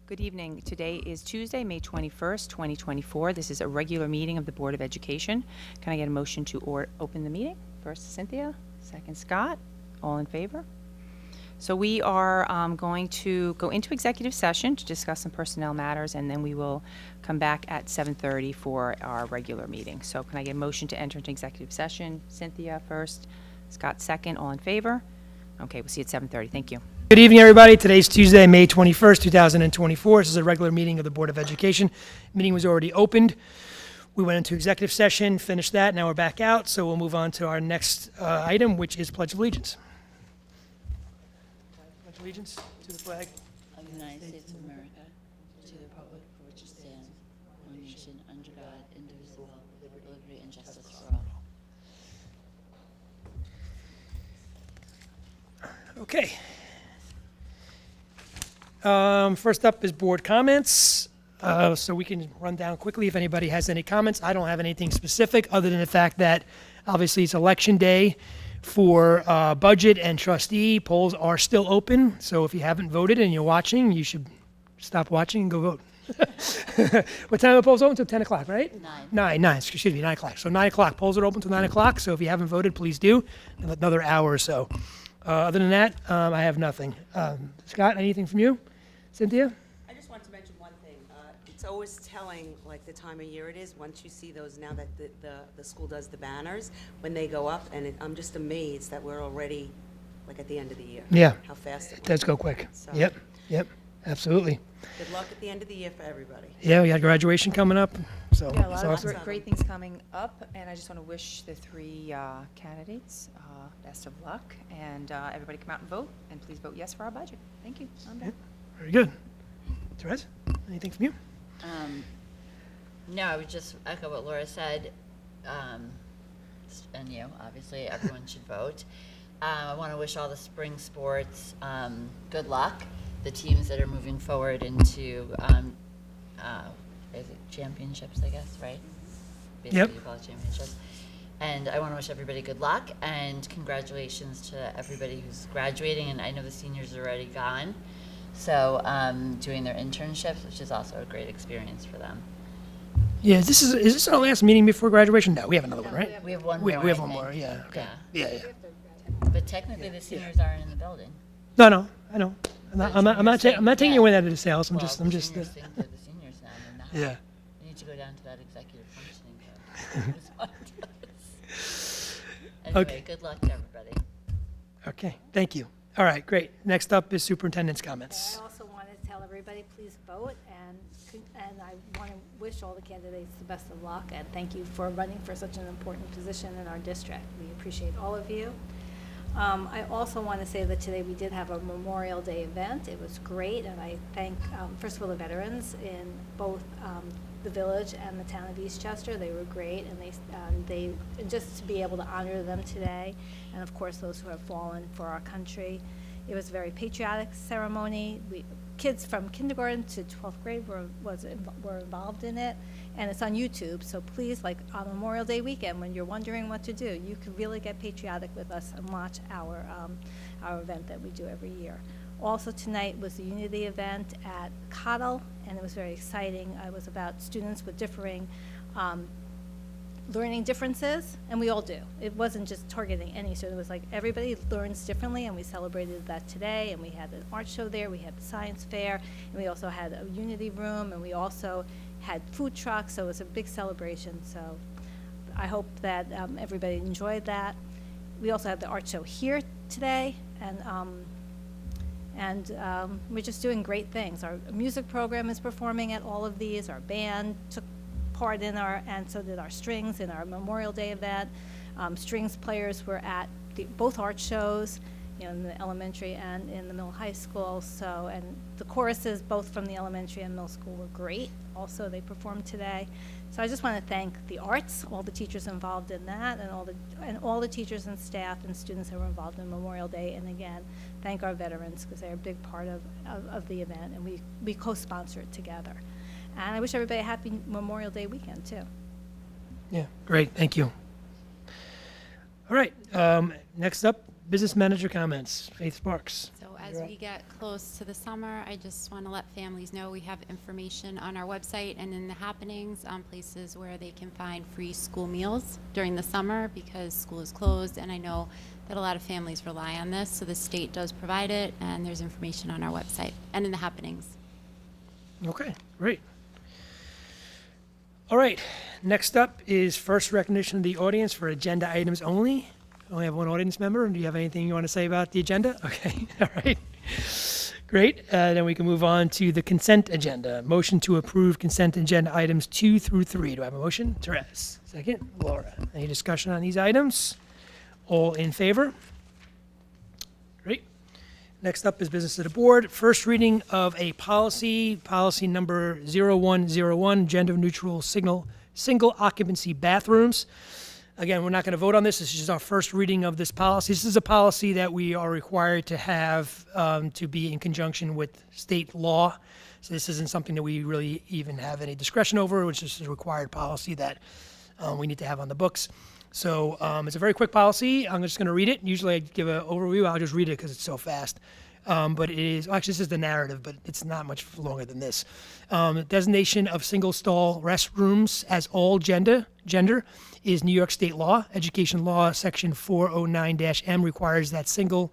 Good evening. Today is Tuesday, May 21st, 2024. This is a regular meeting of the Board of Education. Can I get a motion to open the meeting? First, Cynthia. Second, Scott. All in favor? So we are going to go into executive session to discuss some personnel matters, and then we will come back at 7:30 for our regular meeting. So can I get a motion to enter into executive session? Cynthia first, Scott second. All in favor? Okay, we'll see you at 7:30. Thank you. Good evening, everybody. Today's Tuesday, May 21st, 2024. This is a regular meeting of the Board of Education. Meeting was already opened. We went into executive session, finished that. Now we're back out, so we'll move on to our next item, which is Pledge of Allegiance. Pledge allegiance to the flag of the United States of America, to the republic for which it stands, one nation, under God, indivisible, with liberty and justice for all. Okay. First up is board comments. So we can run down quickly if anybody has any comments. I don't have anything specific other than the fact that obviously it's election day for budget and trustee. Polls are still open. So if you haven't voted and you're watching, you should stop watching and go vote. What time are the polls open? Until 10 o'clock, right? 9, excuse me, 9 o'clock. So 9 o'clock. Polls are open until 9 o'clock. So if you haven't voted, please do. Another hour or so. Other than that, I have nothing. Scott, anything from you? Cynthia? I just want to mention one thing. It's always telling, like, the time of year it is, once you see those, now that the school does the banners, when they go up, and I'm just amazed that we're already, like, at the end of the year. Yeah. How fast it went. Does go quick. So, Yep, absolutely. Good luck at the end of the year for everybody. Yeah, we got graduation coming up, so Yeah, a it's lot of awesome. great things coming up, and I just want to wish the three candidates best of luck, and everybody come out and vote, and please vote yes for our budget. Thank you. I'm done. Very good. Therese, anything from you? No, I would just echo what Laura said, and you, obviously, everyone should vote. I want to wish all the spring sports good luck. The teams that are moving forward into is it championships, I guess, right? Basically, Yep. you call it championships. And I want to wish everybody good luck and congratulations to everybody who's graduating. And I know the seniors are already gone, so doing their internships, which is also a great experience for them. Yeah, is this our last meeting before graduation? No, we have another one, right? We have one We more. have I one think. more, yeah, okay. Yeah. Yeah. But technically, the seniors aren't in the building. No, I know. I'm not taking Yeah. away that to the sales. I'm Well, just, the seniors think they're the seniors now. They're not. yeah. You need to go down to that executive functioning club. Anyway, Okay. good luck to everybody. Okay, thank you. All right, great. Next up is superintendent's comments. I also want to tell everybody, please vote, and I want to wish all the candidates the best of luck, and thank you for running for such an important position in our district. We appreciate all of you. I also want to say that today we did have a Memorial Day event. It was great, and I thank, first of all, the veterans in both the village and the town of Eastchester. They were great, and they just to be able to honor them today, and of course those who have fallen for our country. It was a very patriotic ceremony. Kids from kindergarten to 12th grade were involved in it, and it's on YouTube. So please, like on Memorial Day weekend, when you're wondering what to do, you can really get patriotic with us and watch our event that we do every year. Also tonight was the Unity event at Cottle, and it was very exciting. It was about students with differing learning differences, and we all do. It wasn't just targeting any student. It was like everybody learns differently, and we celebrated that today, and we had an art show there, we had the science fair, and we also had a Unity room, and we also had food trucks, so it was a big celebration. So I hope that everybody enjoyed that. We also had the art show here today, and we're just doing great things. Our music program is performing at all of these. Our band took part in and so did our strings in our Memorial Day event. Strings players were at both art shows, in the elementary and in the middle high school. So, and the choruses both from the elementary and middle school were great. Also, they performed today. So I just want to thank the arts, all the teachers involved in that, and all the teachers and staff and students that were involved in Memorial Day. And again, thank our veterans because they're a big part of the event, and we co-sponsor it together. And I wish everybody a happy Memorial Day weekend, too. Yeah, great, thank you. All right, next up, business manager comments. Faith Sparks. So As You're up. we get close to the summer, I just want to let families know we have information on our website and in the happenings on places where they can find free school meals during the summer because school is closed, and I know that a lot of families rely on this, so the state does provide it, and there's information on our website and in the happenings. Okay, great. All right, next up is first recognition of the audience for agenda items only. We only have one audience member. Do you have anything you want to say about the agenda? Okay, all right. Great. Then we can move on to the consent agenda. Motion to approve consent agenda items 2 through 3. Do I have a motion? Therese. Second. Laura. Any discussion on these items? All in favor? Great. Next up is business of the board. First reading of a policy number 0101, gender-neutral single occupancy bathrooms. Again, we're not going to vote on this. This is just our first reading of this policy. This is a policy that we are required to have to be in conjunction with state law. So this isn't something that we really even have any discretion over, which is a required policy that we need to have on the books. So it's a very quick policy. I'm just going to read it. Usually I give an overview. I'll just read it because it's so fast. But it is, actually this is the narrative, but it's not much longer than this. Designation of single stall restrooms as all gender is New York state law. Education law section 409-M requires that single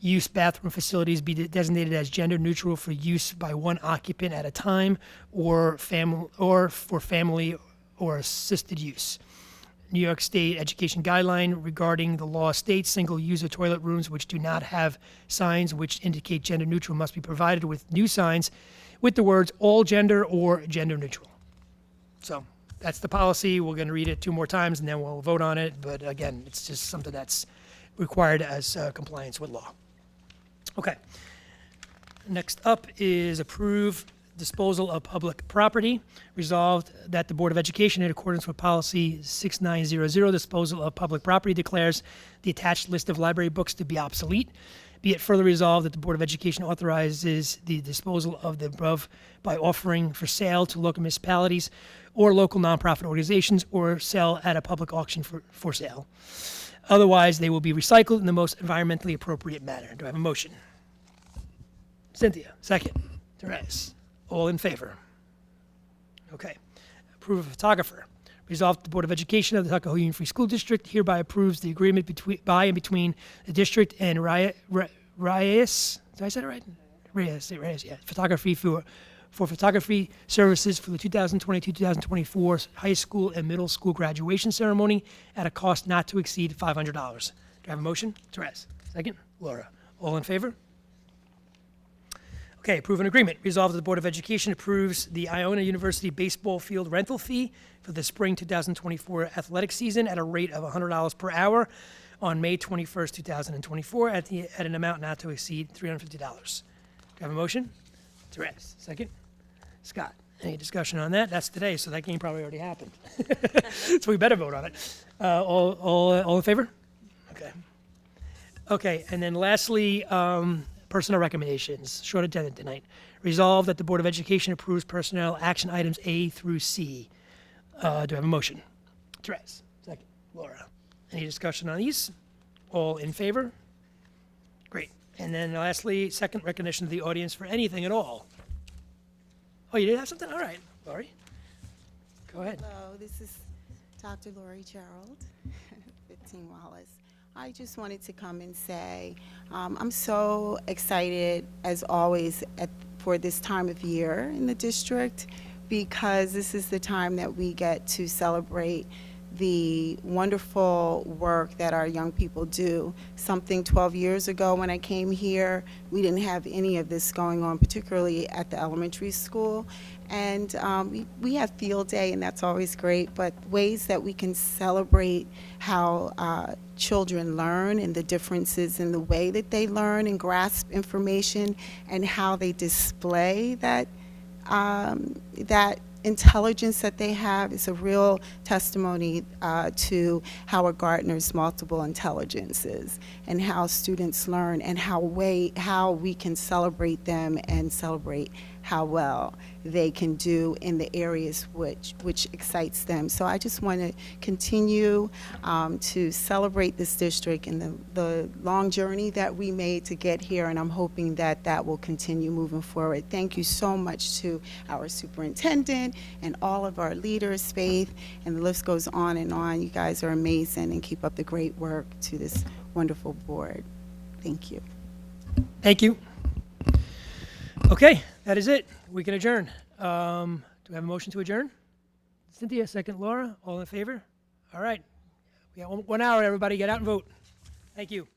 use bathroom facilities be designated as gender neutral for use by one occupant at a time or for family or assisted use. New York State education guideline regarding the law states single-user toilet rooms which do not have signs which indicate gender neutral must be provided with new signs with the words all gender or gender neutral. So that's the policy. We're going to read it 2 more times and then we'll vote on it. But again, it's just something that's required as compliance with law. Okay. Next up is approve disposal of public property. Resolved that the Board of Education, in accordance with policy 6900, disposal of public property, declares the attached list of library books to be obsolete. Be it further resolved that the Board of Education authorizes the disposal of the above by offering for sale to local municipalities or local nonprofit organizations or sell at a public auction for sale. Otherwise, they will be recycled in the most environmentally appropriate manner. Do I have a motion? Cynthia, second. Therese. All in favor? Okay. Approve a photographer. Resolved the Board of Education of the Tuckahoe Union Free School District hereby approves the agreement by and between the district and Reyes. Did I say it right? Reyes, yeah. Photography for photography services for the 2022-2024 high school and middle school graduation ceremony at a cost not to exceed $500. Do I have a motion? Therese. Second. Laura. All in favor? Okay, approve an agreement. Resolved that the Board of Education approves the Iona University baseball field rental fee for the spring 2024 athletic season at a rate of $100 per hour on May 21st, 2024 at an amount not to exceed $350. Do I have a motion? Therese. Second. Scott. Any discussion on that? That's today, so that game probably already happened. So we better vote on it. All in favor? Okay. Okay, and then lastly, personnel recommendations, short agenda tonight. Resolved that the Board of Education approves personnel action items A through C. Do I have a motion? Therese. Second. Laura. Any discussion on these? All in favor? Great. And then lastly, second recognition of the audience for anything at all. Oh, you did have something? All right. Laurie. Go ahead. Hello, this is Dr. Lori Gerald, 15 Wallace. I just wanted to come and say I'm so excited, as always, for this time of year in the district because this is the time that we get to celebrate the wonderful work that our young people do. Something 12 years ago when I came here, we didn't have any of this going on, particularly at the elementary school. And we have field day, and that's always great, but ways that we can celebrate how children learn and the differences in the way that they learn and grasp information and how they display that intelligence that they have is a real testimony to Howard Gardner's multiple intelligences and how students learn and how we can celebrate them and celebrate how well they can do in the areas which excites them. So I just want to continue to celebrate this district and the long journey that we made to get here, and I'm hoping that that will continue moving forward. Thank you so much to our superintendent and all of our leaders, Faith, and the list goes on and on. You guys are amazing, and keep up the great work to this wonderful board. Thank you. Thank you. Okay, that is it. We can adjourn. Do we have a motion to adjourn? Cynthia, second Laura. All in favor? All right. We have 1 hour, everybody. Get out and vote. Thank you.